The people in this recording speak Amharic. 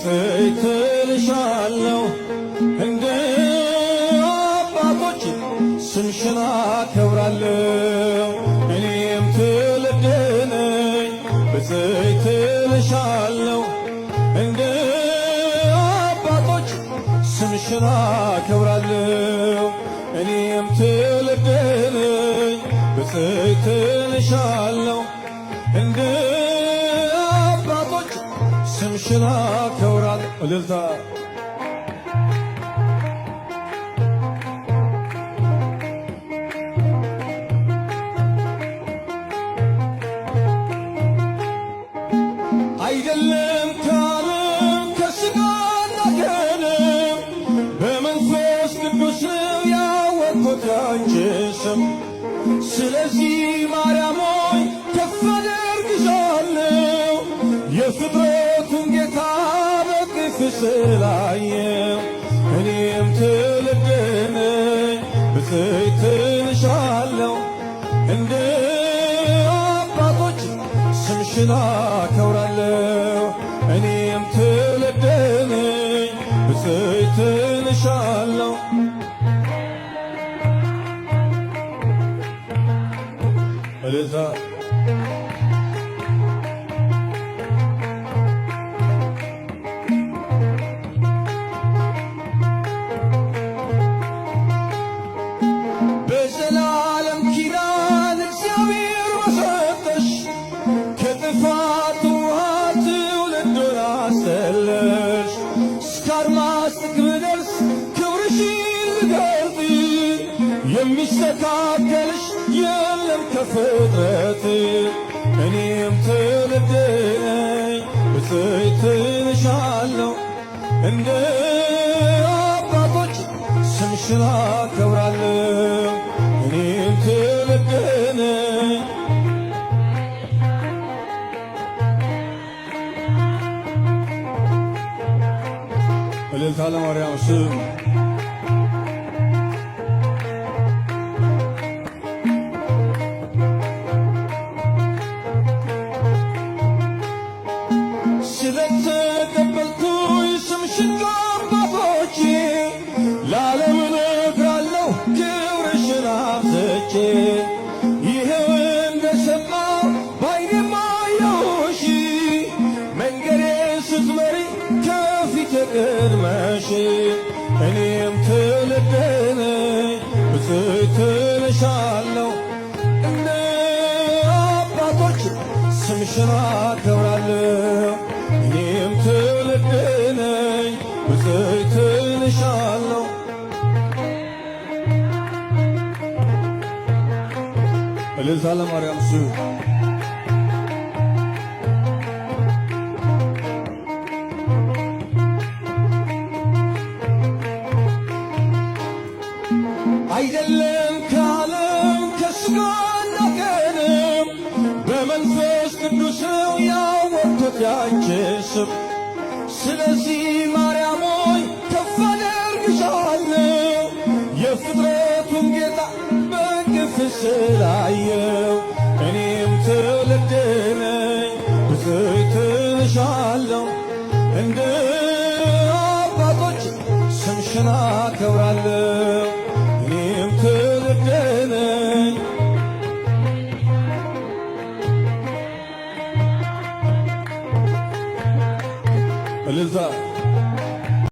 ብፅዕት እልሻለሁ እንደ አባቶች ስምሽን አከብራለሁ። እኔም ትውልድ ነኝ ብፅዕት እልሻለሁ እንደ አባቶች ስምሽን አከብራለሁ። እኔም ትውልድ ነኝ ብፅዕት እልሻለሁ እንደ አባቶች ስምሽን አከብራለሁ። እልልታ አይደለም ከዓለም ከሥጋና ከደም በመንፈስ ቅዱስ ነው ያወቅሁት ያንቺን ስም። ስለዚህ ማርያም ሆይ ከፍ አደርግሻለሁ የፍጥረቱን ጌታ በቅፍሽ ስላየው። እኔም ትውልድ ነኝ ብፅዕት እልሻለሁ እንደ አባቶች ስምሽን አከብራለሁ። እኔም ትውልድ ነኝ ብፅዕት እልሻለሁ እልልታ በዘላለም ኪዳን እግዚአብሔር በሰጠሽ ከጥፋት ውሃ ትውልዱን አሰለሽ። እስከ አድማስ ጥግ ብደርስ ክብርሽን ልገልጥ የሚስተካከልሽ የለም ከፍጥረት። እኔም ትውልድ ነኝ ብፅዕት እልሻለሁ እንደ አባቶች ስምሽን አከብራለሁ። እኔም ትውልድ ነኝ እልልታ ለማርያም ስም ስለተቀበልኩኝ ስምሽን ከአባቶቼ ለዓለም እነግራለሁ ክብርሽን አብዝቼ። ይኸው እንደሰማሁ በዓይኔም አየሁሽ መንገዴን ስትመሪ ከፊቴ ቀድመሽ። እኔም ትውልድ ነኝ ብፅዕት እልሻለሁ እንደ አባቶች ስምሽን አከብራለሁ። እኔም ትውልድ ነኝ ብፅዕት እልሻለሁ እልልታ ለማርያም ስም አይደለም ከዓለም ከሥጋና ከደም በመንፈስ ቅዱስ ነው ያወቅሁት ያንቺን ስም። ስለዚህ ማርያም ሆይ ከፍ አደርግሻለሁ የፍጥረቱን ጌታ በቅፍሽ ስላየው። እኔም ትውልድ ነኝ ብፅዕት እልሻለሁ እንደ አባቶች ስምሽን አከብራለሁ። እኔም ትውልድ ነኝ እልልታ